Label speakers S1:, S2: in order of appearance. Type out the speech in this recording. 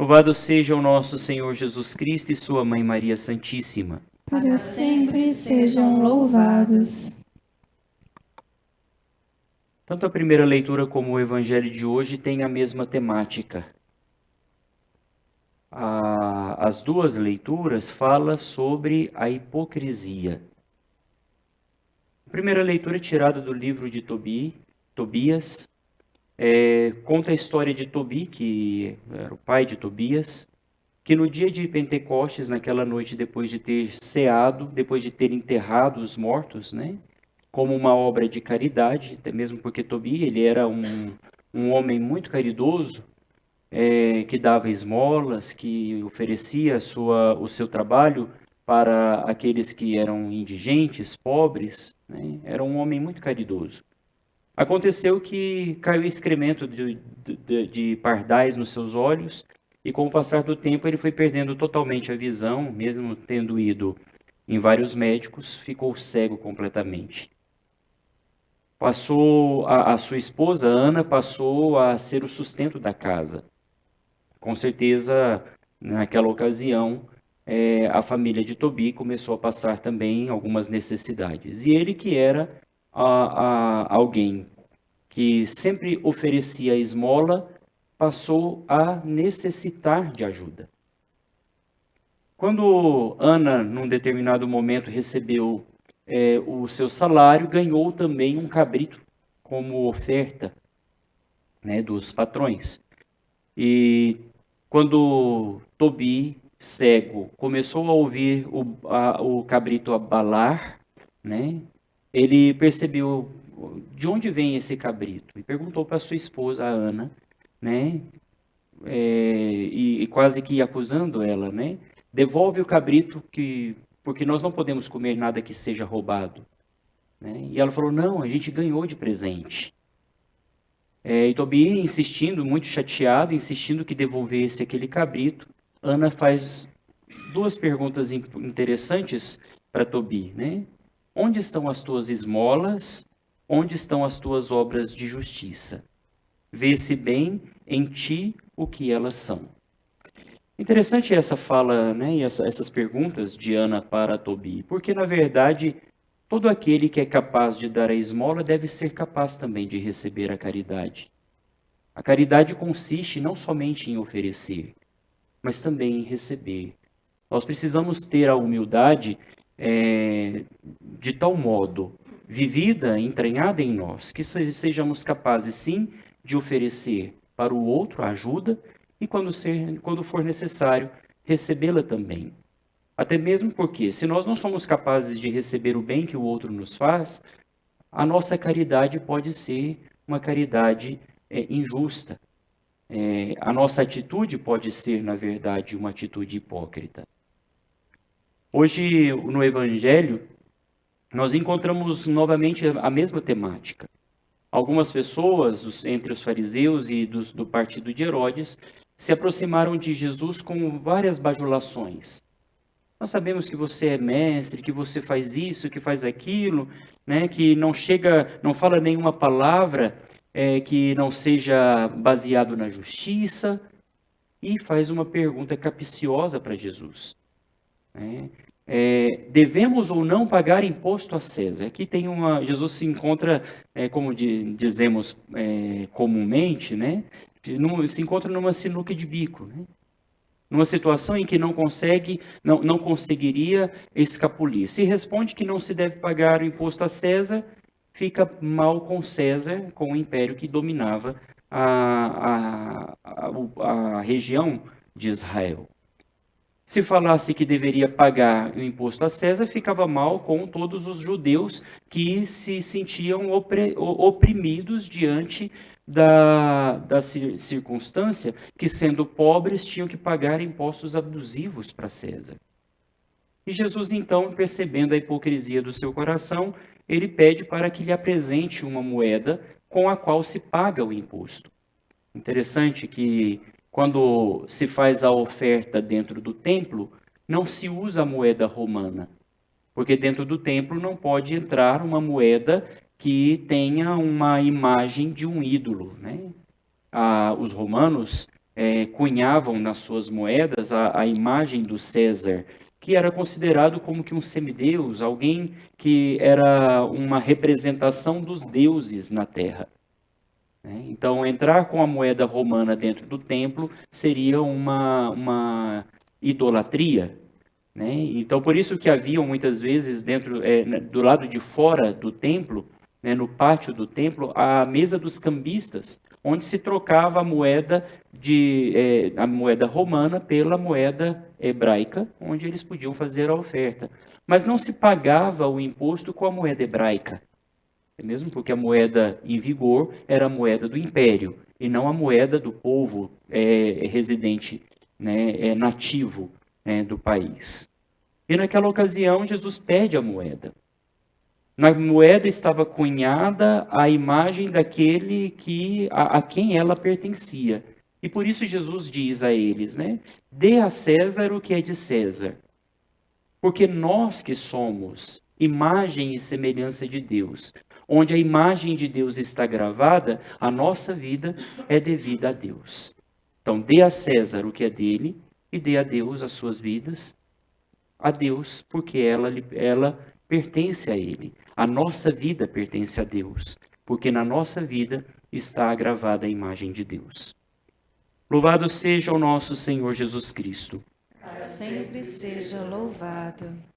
S1: Louvado seja o nosso Senhor Jesus Cristo e sua Mãe Maria Santíssima.
S2: Para sempre sejam louvados.
S1: Tanto a primeira leitura como o Evangelho de hoje têm a mesma temática. As duas leituras falam sobre a hipocrisia. A primeira leitura é tirada do livro de Tobias, conta a história de Tobi, que era o pai de Tobias, que no dia de Pentecostes, naquela noite, depois de ter ceado, depois de ter enterrado os mortos, né, como uma obra de caridade, até mesmo porque Tobi, ele era um homem muito caridoso, que dava esmolas, que oferecia o seu trabalho para aqueles que eram indigentes, pobres, né, era um homem muito caridoso. Aconteceu que caiu excremento de pardais nos seus olhos, e com o passar do tempo ele foi perdendo totalmente a visão, mesmo tendo ido em vários médicos, ficou cego completamente. A sua esposa, Ana, passou a ser o sustento da casa. Com certeza, naquela ocasião, a família de Tobi começou a passar também algumas necessidades. E ele, que era alguém que sempre oferecia esmola, passou a necessitar de ajuda. Quando Ana, num determinado momento, recebeu o seu salário, ganhou também um cabrito como oferta, né, dos patrões. E quando Tobi, cego, começou a ouvir o cabrito abalar, né, ele percebeu de onde vem esse cabrito e perguntou para sua esposa, a Ana, né, e quase que acusando ela, né, devolve o cabrito, porque nós não podemos comer nada que seja roubado. Né? E ela falou, não, a gente ganhou de presente. E Tobi, insistindo, muito chateado, insistindo que devolvesse aquele cabrito, Ana faz duas perguntas interessantes para Tobi, né? Onde estão as tuas esmolas? Onde estão as tuas obras de justiça? Vê-se bem em ti o que elas são. Interessante essa fala, né, e essas perguntas de Ana para Tobi, porque, na verdade, todo aquele que é capaz de dar a esmola deve ser capaz também de receber a caridade. A caridade consiste não somente em oferecer, mas também em receber. Nós precisamos ter a humildade de tal modo, vivida, entranhada em nós, que sejamos capazes, sim, de oferecer para o outro a ajuda e, quando for necessário, recebê-la também. Até mesmo porque, se nós não somos capazes de receber o bem que o outro nos faz, a nossa caridade pode ser uma caridade injusta. A nossa atitude pode ser, na verdade, uma atitude hipócrita. Hoje, no Evangelho, nós encontramos novamente a mesma temática. Algumas pessoas, entre os fariseus e do partido de Herodes, se aproximaram de Jesus com várias bajulações. Nós sabemos que você é mestre, que você faz isso, que faz aquilo, né? Que não fala nenhuma palavra que não seja baseado na justiça, e faz uma pergunta capciosa para Jesus. Né? Devemos ou não pagar imposto a César? Aqui Jesus se encontra, como dizemos comumente, né? Se encontra numa sinuca de bico, né? Numa situação em que não conseguiria escapulir. Se responde que não se deve pagar o imposto a César, fica mal com César, com o império que dominava a região de Israel. Se falasse que deveria pagar o imposto a César, ficava mal com todos os judeus que se sentiam oprimidos diante da circunstância que, sendo pobres, tinham que pagar impostos abusivos para César. E Jesus, então, percebendo a hipocrisia do seu coração, ele pede para que lhe apresente uma moeda com a qual se paga o imposto. Interessante que, quando se faz a oferta dentro do templo, não se usa a moeda romana, porque dentro do templo não pode entrar uma moeda que tenha uma imagem de um ídolo, né? Os romanos cunhavam nas suas moedas a imagem do César, que era considerado como que um semideus, alguém que era uma representação dos deuses na terra. Então, entrar com a moeda romana dentro do templo seria uma idolatria. Então, por isso que haviam muitas vezes do lado de fora do templo, no pátio do templo, a mesa dos cambistas, onde se trocava a moeda romana pela moeda hebraica, onde eles podiam fazer a oferta. Mas não se pagava o imposto com a moeda hebraica, mesmo porque a moeda em vigor era a moeda do império, e não a moeda do povo residente, nativo do país. E naquela ocasião, Jesus pede a moeda. Na moeda estava cunhada a imagem daquele a quem ela pertencia. E por isso Jesus diz a eles, dê a César o que é de César. Porque nós que somos imagem e semelhança de Deus, onde a imagem de Deus está gravada, a nossa vida é devida a Deus. Então, dê a César o que é dele e dê a Deus as suas vidas, a Deus, porque ela pertence a Ele. A nossa vida pertence a Deus, porque na nossa vida está gravada a imagem de Deus. Louvado seja o nosso Senhor Jesus Cristo.
S2: Sempre seja louvado.